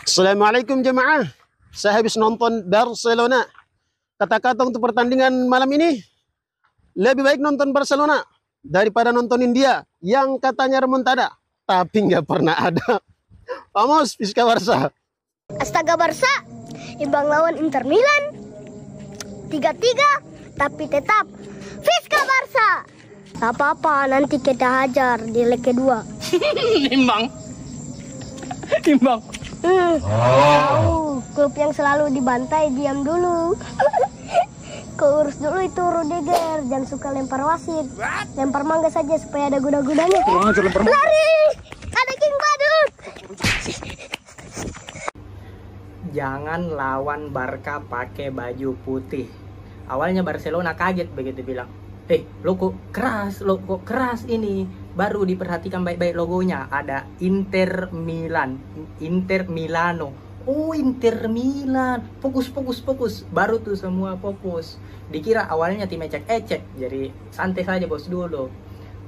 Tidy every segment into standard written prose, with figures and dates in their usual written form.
Assalamualaikum jemaah. Saya habis nonton Barcelona. Kata-kata untuk pertandingan malam ini, lebih baik nonton Barcelona daripada nonton India yang katanya remontada, tapi nggak pernah ada. Vamos, Fisca Barca. Astaga Barca, imbang lawan Inter Milan. 3-3, tapi tetap Fisca Barca. Tak apa-apa, nanti kita hajar di leg kedua. Imbang. Tahu, klub yang selalu dibantai diam dulu. Kau urus dulu itu Rudiger, jangan suka lempar wasit. Lempar mangga saja supaya ada guna-gunanya. Lari, ada King Badut. Jangan lawan Barca pakai baju putih. Awalnya Barcelona kaget begitu bilang, lo kok keras ini. Baru diperhatikan baik-baik logonya, ada Inter Milan, Inter Milano. Oh, Inter Milan. Fokus. Baru tuh semua fokus. Dikira awalnya tim ecek-ecek, jadi santai saja bos dulu.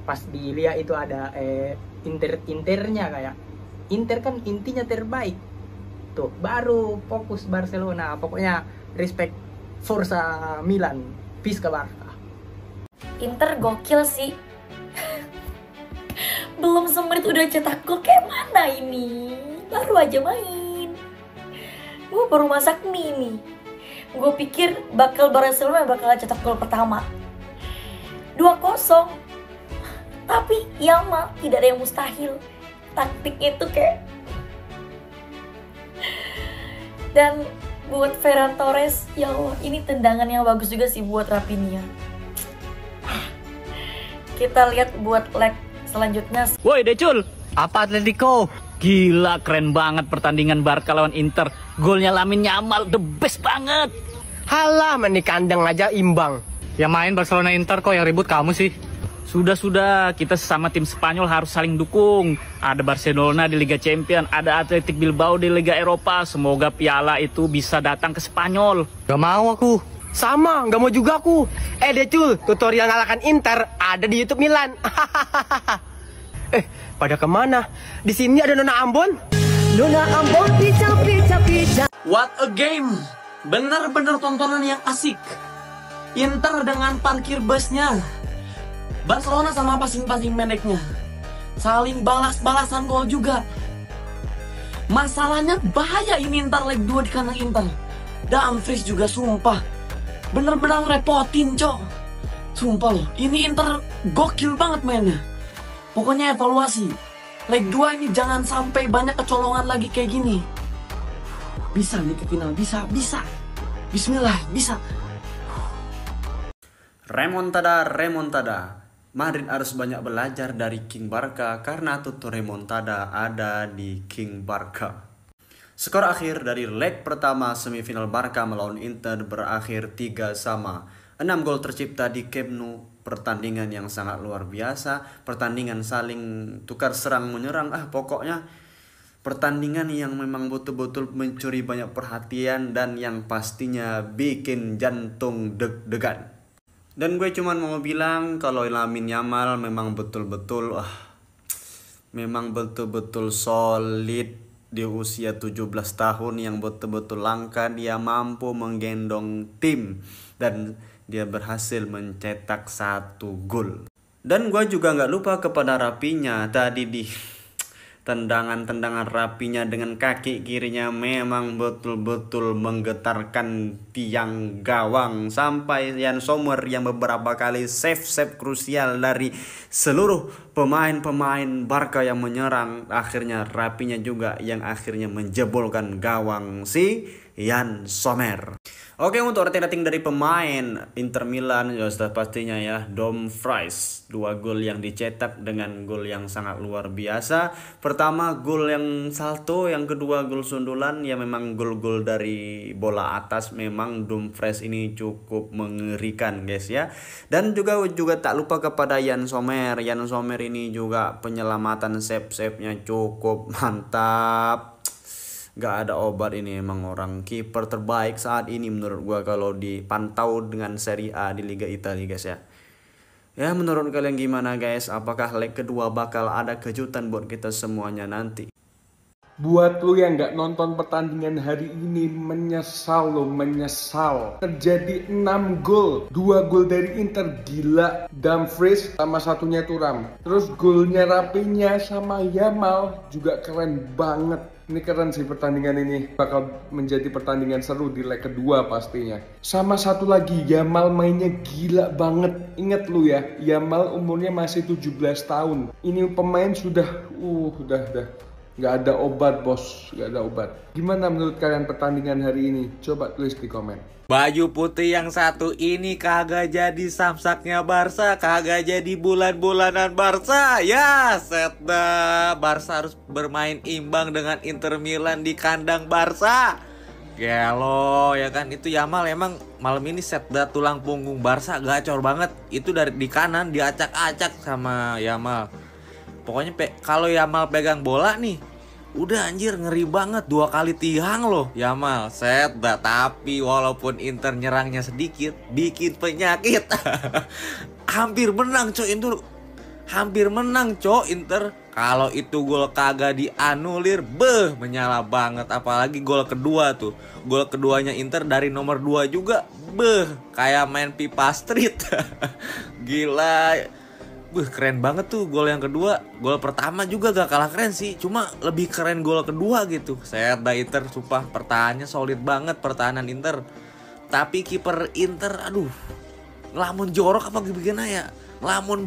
Pas dilihat itu ada Internya kayak Inter kan intinya terbaik. Tuh, baru fokus Barcelona. Pokoknya respect Forza Milan, Fisca Barca. Inter gokil sih. Belum semenit udah cetak gol, kayak mana ini? Baru aja main. Gue baru masak mie nih. Gue pikir Barcelona bakal cetak gol pertama 2-0. Tapi ya mah tidak ada yang mustahil. Taktik itu kayak. Dan buat Ferran Torres, ya Allah, ini tendangan yang bagus juga sih buat Rafinha. Kita lihat buat leg selanjutnya. Woi Decul, apa Atletico? Gila, keren banget pertandingan Barca lawan Inter. Golnya Lamine Yamal, the best banget. Halah, main di kandang aja imbang. Yang main Barcelona Inter kok, yang ribut kamu sih. Sudah, kita sesama tim Spanyol harus saling dukung. Ada Barcelona di Liga Champions, ada Athletic Bilbao di Liga Eropa. Semoga piala itu bisa datang ke Spanyol. Gak mau aku. Sama, gak mau juga aku. Decul, tutorial ngalahkan Inter ada di YouTube Milan. Pada kemana? Di sini ada Nona Ambon. Nona Ambon pica. What a game. Bener-bener tontonan yang asik. Inter dengan parkir busnya, Barcelona sama passing-passing pendeknya, saling balas-balasan gol juga. Masalahnya bahaya ini Inter leg 2 di kandang Inter. Dumfries juga sumpah bener-bener repotin, cok. Sumpah loh, ini Inter gokil banget mainnya. Pokoknya evaluasi leg 2 ini jangan sampai banyak kecolongan lagi kayak gini. Bisa nih ke final, bisa. Bismillah, bisa. Remontada. Madrid harus banyak belajar dari King Barca karena tutur remontada ada di King Barca. Skor akhir dari leg pertama semifinal Barca melawan Inter berakhir 3-3. 6 gol tercipta di Camp Nou. Pertandingan yang sangat luar biasa. Pertandingan saling tukar serang menyerang. Pokoknya pertandingan yang memang betul-betul mencuri banyak perhatian dan yang pastinya bikin jantung deg-degan. Dan gue cuman mau bilang kalau Lamine Yamal memang betul-betul solid. Di usia 17 tahun yang betul-betul langka, dia mampu menggendong tim dan dia berhasil mencetak 1 gol. Dan gue juga gak lupa kepada Rafinha. Tadi di tendangan Rafinha dengan kaki kirinya memang betul-betul menggetarkan tiang gawang. Sampai Yann Sommer yang beberapa kali save krusial dari seluruh pemain Barca yang menyerang. Akhirnya Rafinha juga yang akhirnya menjebolkan gawang si Yann Sommer. Oke, untuk rating dari pemain Inter Milan ya sudah pastinya ya Dumfries, 2 gol yang dicetak dengan gol yang sangat luar biasa. Pertama gol yang salto, yang kedua gol sundulan. Ya memang gol-gol dari bola atas memang Dumfries ini cukup mengerikan guys ya. Dan juga tak lupa kepada Yann Sommer. Yann Sommer ini juga penyelamatan save-nya cukup mantap. Gak ada obat, ini emang orang kiper terbaik saat ini menurut gua kalau dipantau dengan Serie A di Liga Italia guys ya. Ya menurut kalian gimana guys? Apakah leg kedua bakal ada kejutan buat kita semuanya nanti? Buat lo yang nggak nonton pertandingan hari ini, menyesal lo, menyesal. Terjadi 6 gol, 2 gol dari Inter, gila. Dumfries sama satunya Thuram. Terus golnya Rafinha sama Yamal juga keren banget. Ini keren sih pertandingan ini, bakal menjadi pertandingan seru di leg kedua pastinya. Sama satu lagi, Yamal mainnya gila banget. Ingat lu ya, Yamal umurnya masih 17 tahun. Ini pemain sudah nggak ada obat bos, nggak ada obat. Gimana menurut kalian pertandingan hari ini? Coba tulis di komen. Baju putih yang satu ini kagak jadi samsaknya Barca, kagak jadi bulan-bulanan Barca. Ya, set dah. Barca harus bermain imbang dengan Inter Milan di kandang Barca. Gelo, ya kan, itu Yamal emang malam ini set dah tulang punggung Barca gacor banget. Itu dari di kanan diacak-acak sama Yamal. Pokoknya kalau Yamal pegang bola nih, udah anjir ngeri banget, 2 kali tiang loh Yamal, set dah. Tapi walaupun Inter nyerangnya sedikit, bikin penyakit. Hampir menang cok Inter. Hampir menang cok Inter. Kalau itu gol kagak dianulir, menyala banget. Apalagi gol kedua tuh. Gol keduanya Inter dari nomor 2 juga, kayak main pipa street. Gila. Keren banget tuh gol yang kedua. Gol pertama juga gak kalah keren sih, cuma lebih keren gol kedua gitu. Set dah Inter, sumpah pertahanannya solid banget, pertahanan Inter. Tapi kiper Inter, aduh, ngelamun jorok apa gimana ya? Ngelamun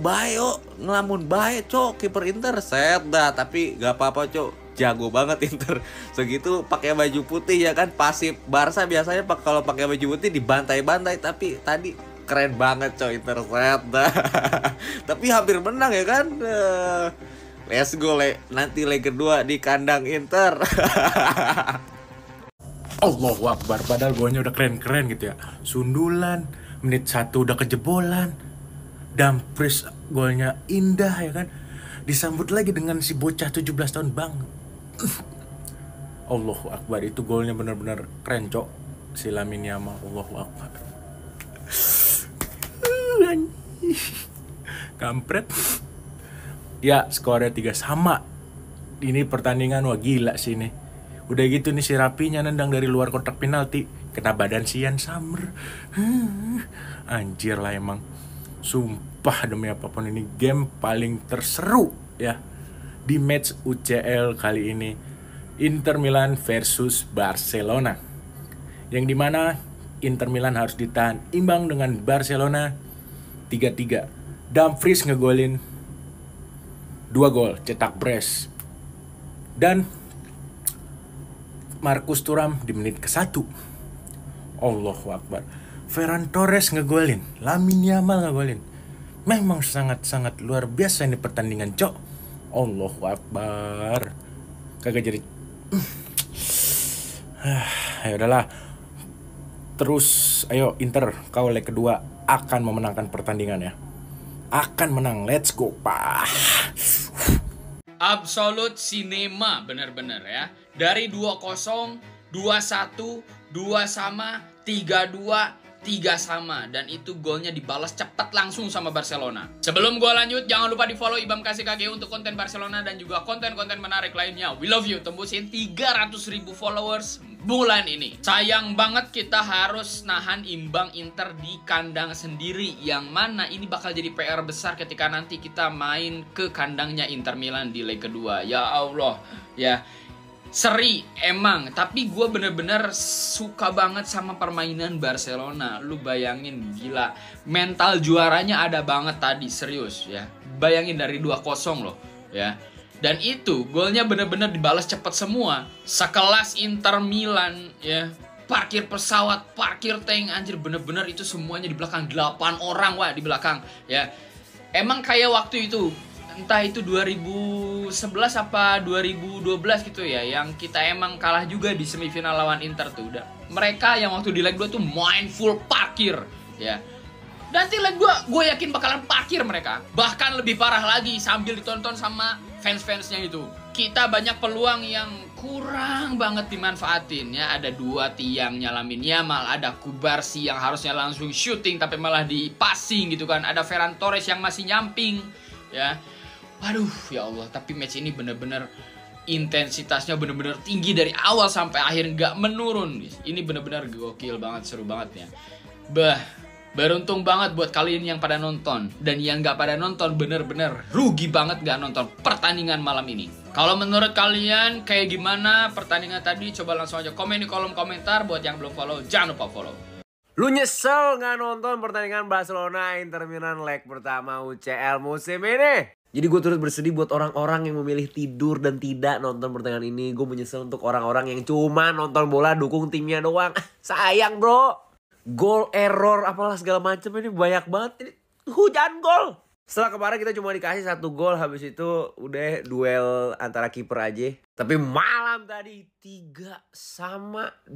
bae cok kiper Inter. Set dah, tapi gak apa-apa cok, jago banget Inter. Segitu pakai baju putih ya kan, pasif. Barca biasanya kalau pakai baju putih dibantai-bantai, tapi tadi keren banget coy Inter, set dah. Tapi hampir menang ya kan. Let's go nanti leg kedua di kandang Inter. Allahu Akbar, padahal golnya udah keren-keren gitu ya. Sundulan, menit 1 udah kejebolan. Dumfries golnya indah ya kan. Disambut lagi dengan si bocah 17 tahun bang. Allahu Akbar, itu golnya benar-benar keren cok. Si Lamine Yamal, Allahu Akbar. Kampret. Ya, skornya 3-3. Ini pertandingan wah gila sih ini. Udah gitu nih si Rafinha nendang dari luar kotak penalti, kena badan si Yann Sommer. Anjir lah emang. Sumpah demi apapun, ini game paling terseru ya di match UCL kali ini. Inter Milan versus Barcelona. Yang dimana Inter Milan harus ditahan imbang dengan Barcelona 3-3. Dumfries ngegolin 2 gol, cetak brace. Dan Marcus Thuram di menit ke-1. Allahu Akbar. Ferran Torres ngegolin, Lamine Yamal ngegolin. Memang sangat-sangat luar biasa ini pertandingan, cok. Allahu Akbar. Kagak jadi. Ya udahlah. Terus ayo Inter, kau leg kedua akan memenangkan pertandingan ya. Akan menang, let's go pak. Absolute cinema bener-bener ya. Dari 2-0, 2-1, 2 sama, 3-2, 3 sama. Dan itu golnya dibalas cepat langsung sama Barcelona. Sebelum gua lanjut, jangan lupa di follow Ibam Kasih KG untuk konten Barcelona dan juga konten-konten menarik lainnya. We love you, tembusin 300.000 followers bulan ini. Sayang banget kita harus nahan imbang Inter di kandang sendiri, yang mana ini bakal jadi PR besar ketika nanti kita main ke kandangnya Inter Milan di leg kedua. Ya Allah, ya. Seri emang, tapi gue bener-bener suka banget sama permainan Barcelona. Lu bayangin, gila, mental juaranya ada banget tadi, serius ya. Bayangin dari 2-0 loh ya. Dan itu golnya bener-bener dibalas cepat semua. Sekelas Inter Milan ya, parkir pesawat, parkir tank, anjir bener-bener itu semuanya di belakang. 8 orang wah di belakang ya. Emang kayak waktu itu, entah itu 2011 apa 2012 gitu ya, yang kita emang kalah juga di semifinal lawan Inter tuh. Udah, mereka yang waktu di leg 2 tuh main full parkir ya. Nanti leg 2 gue yakin bakalan parkir mereka. Bahkan lebih parah lagi sambil ditonton sama fans-fansnya itu. Kita banyak peluang yang kurang banget dimanfaatin ya. Ada 2 tiangnya Lamine Yamal, ada Kubarsi yang harusnya langsung shooting tapi malah di passing gitu kan. Ada Ferran Torres yang masih nyamping ya. Waduh, ya Allah, tapi match ini bener-bener intensitasnya bener-bener tinggi dari awal sampai akhir, nggak menurun. Ini bener-bener gokil banget, seru banget ya. Beruntung banget buat kalian yang pada nonton. Dan yang nggak pada nonton bener-bener rugi banget nggak nonton pertandingan malam ini. Kalau menurut kalian kayak gimana pertandingan tadi? Coba langsung aja komen di kolom komentar. Buat yang belum follow, jangan lupa follow. Lu nyesel nggak nonton pertandingan Barcelona Inter Milan leg pertama UCL musim ini? Jadi gue turut bersedih buat orang-orang yang memilih tidur dan tidak nonton pertandingan ini. Gue menyesal untuk orang-orang yang cuma nonton bola dukung timnya doang. Sayang bro. Gol, error, apalah segala macam ini banyak banget. Ini hujan gol. Setelah kemarin kita cuma dikasih 1 gol, habis itu udah duel antara kiper aja. Tapi malam tadi 3-2.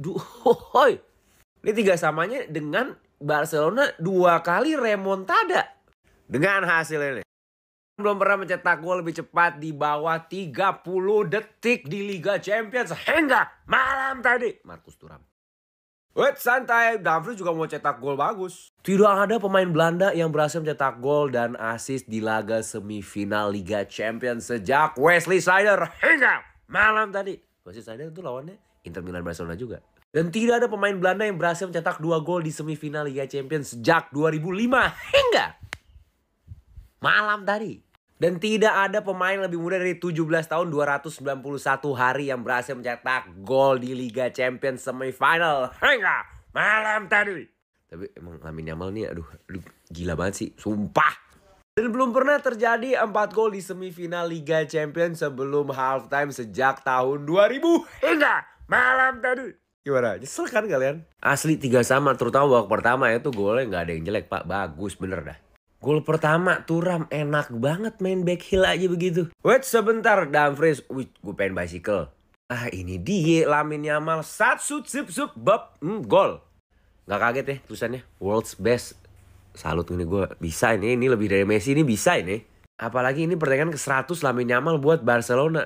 Ini 3-2-nya dengan Barcelona 2 kali remontada. Dengan hasil ini. Belum pernah mencetak gol lebih cepat di bawah 30 detik di Liga Champions hingga malam tadi. Markus Thuram. Wait, santai. Dumfries juga mau cetak gol bagus. Tidak ada pemain Belanda yang berhasil mencetak gol dan assist di laga semifinal Liga Champions sejak Wesley Sneijder hingga malam tadi. Wesley Sneijder itu lawannya Inter Milan Barcelona juga. Dan tidak ada pemain Belanda yang berhasil mencetak 2 gol di semifinal Liga Champions sejak 2005 hingga malam tadi. Dan tidak ada pemain lebih muda dari 17 tahun 291 hari yang berhasil mencetak gol di Liga Champions semifinal hingga malam tadi. Tapi emang Lamine Yamal nih aduh gila banget sih, sumpah. Dan belum pernah terjadi 4 gol di semifinal Liga Champions sebelum halftime sejak tahun 2000 hingga malam tadi. Gimana? Nyesel kan kalian? Asli 3-2 terutama babak pertama itu golnya nggak ada yang jelek pak, bagus bener dah. Gol pertama Thuram enak banget main back heel aja begitu. Wait sebentar Dumfries, wih gue pengen bicycle. Ah ini dia Lamine Yamal gol. Nggak kaget ya tulisannya world's best. Salut ini gue bisa ini lebih dari Messi ini bisa ini. Apalagi ini pertandingan ke-100 Lamine Yamal buat Barcelona.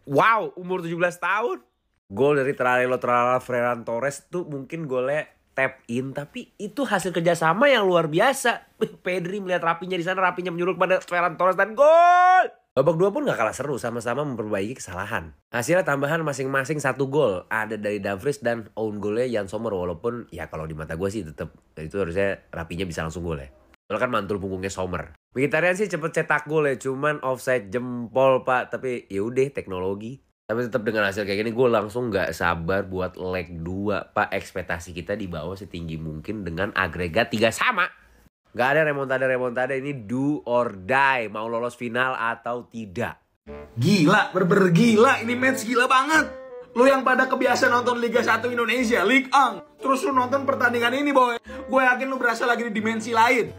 Wow umur 17 tahun. Gol dari Ferran Torres tuh mungkin golnya tap in, tapi itu hasil kerjasama yang luar biasa. Pedri melihat rapinya di sana, rapinya menyuruh pada Ferran Torres dan gol. Babak 2 pun gak kalah seru, sama-sama memperbaiki kesalahan. Hasilnya tambahan masing-masing 1 gol. Ada dari Dumfries dan own golnya Jan Sommer. Walaupun ya kalau di mata gue sih tetap itu harusnya rapinya bisa langsung gol ya. Soalnya kan mantul punggungnya Sommer. Mkhitaryan sih cepet cetak gol ya, cuman offside jempol pak. Tapi yaudah teknologi. Tapi tetap dengan hasil kayak gini gue langsung gak sabar buat leg 2. Pak ekspektasi kita di bawah setinggi mungkin dengan agregat 3-2. Gak ada remontada ini do or die. Mau lolos final atau tidak. Gila, bener-bener gila. Ini match gila banget. Lu yang pada kebiasaan nonton Liga 1 Indonesia, Ligue 1. Terus lu nonton pertandingan ini boy. Gue yakin lu berasa lagi di dimensi lain.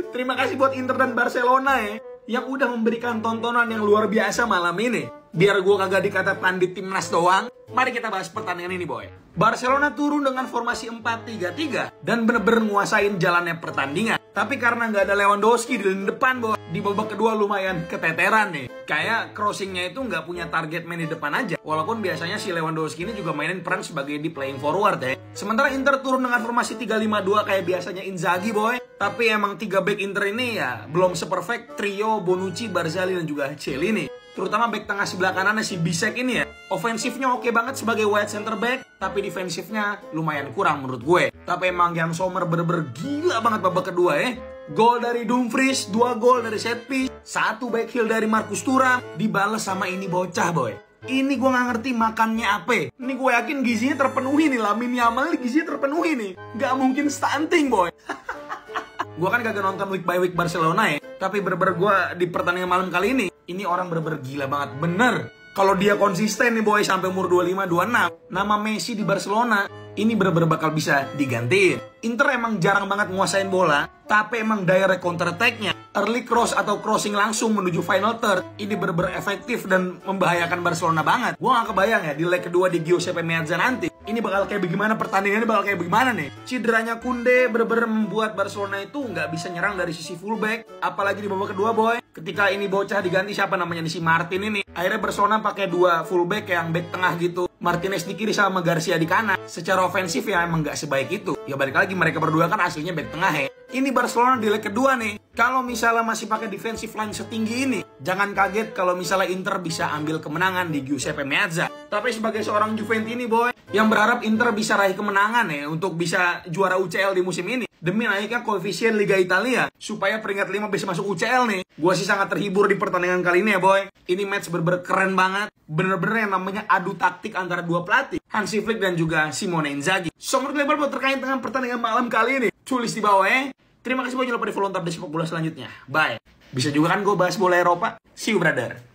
Terima kasih buat Inter dan Barcelona ya. Yang udah memberikan tontonan yang luar biasa malam ini. Biar gue kagak dikata pandit timnas doang. Mari kita bahas pertandingan ini boy. Barcelona turun dengan formasi 4-3-3 dan bener-bener nguasain jalannya pertandingan. Tapi karena nggak ada Lewandowski di lini depan boy, di babak kedua lumayan keteteran nih. Kayak crossingnya itu nggak punya target main di depan aja. Walaupun biasanya si Lewandowski ini juga mainin peran sebagai di playing forward ya. Sementara Inter turun dengan formasi 3-5-2 kayak biasanya Inzaghi boy. Tapi emang 3 back Inter ini ya belum seperfect trio Bonucci, Barzagli dan juga Chiellini. Terutama back tengah sebelah kanannya si Bisek ini ya. Ofensifnya oke banget sebagai wide center back, tapi defensifnya lumayan kurang menurut gue. Tapi emang Jan Sommer bener-bener gila banget babak kedua ya. Gol dari Dumfries, 2 gol dari set piece, 1 back heel dari Markus Thuram, dibales sama ini bocah boy. Ini gue gak ngerti makannya apa. Ini gue yakin gizinya terpenuhi nih, Lamine Yamal ini gizinya terpenuhi nih. Gak mungkin stunting boy. Gue kan kagak nonton week by week Barcelona ya. Tapi bener-bener gue di pertandingan malam kali ini orang bener-bener gila banget. Bener. Kalau dia konsisten nih boy sampai umur 25-26. Nama Messi di Barcelona ini bener-bener bakal bisa digantiin. Inter emang jarang banget nguasain bola. Tapi emang direct counter attack-nya, early cross atau crossing langsung menuju final third, ini bener-bener efektif dan membahayakan Barcelona banget. Gue gak kebayang ya di leg kedua di Giuseppe Meazza nanti. Ini bakal kayak bagaimana, pertandingannya bakal kayak bagaimana nih. Cederanya Koundé bener-bener membuat Barcelona itu nggak bisa nyerang dari sisi fullback. Apalagi di babak kedua boy. Ketika ini bocah diganti siapa namanya nih si Martin ini. Akhirnya Barcelona pakai 2 fullback yang back tengah gitu. Martinez di kiri sama Garcia di kanan. Secara ofensif ya emang nggak sebaik itu. Ya balik lagi mereka berdua kan aslinya back tengah ya. Ini Barcelona di leg kedua nih. Kalau misalnya masih pakai defensive line setinggi ini, jangan kaget kalau misalnya Inter bisa ambil kemenangan di Giuseppe Meazza. Tapi sebagai seorang Juventini boy, yang berharap Inter bisa raih kemenangan ya untuk bisa juara UCL di musim ini, demi naiknya koefisien Liga Italia supaya peringkat 5 bisa masuk UCL nih. Gua sih sangat terhibur di pertandingan kali ini ya boy. Ini match bener-bener keren banget. Bener-bener yang namanya adu taktik antara dua pelatih, Hansi Flick dan juga Simone Inzaghi. So menurut kalian buat terkait dengan pertandingan malam kali ini, tulis di bawah ya. Terima kasih banyak lupa di follow untuk update sepak bola selanjutnya. Bye. Bisa juga kan gue bahas bola Eropa. See you brother.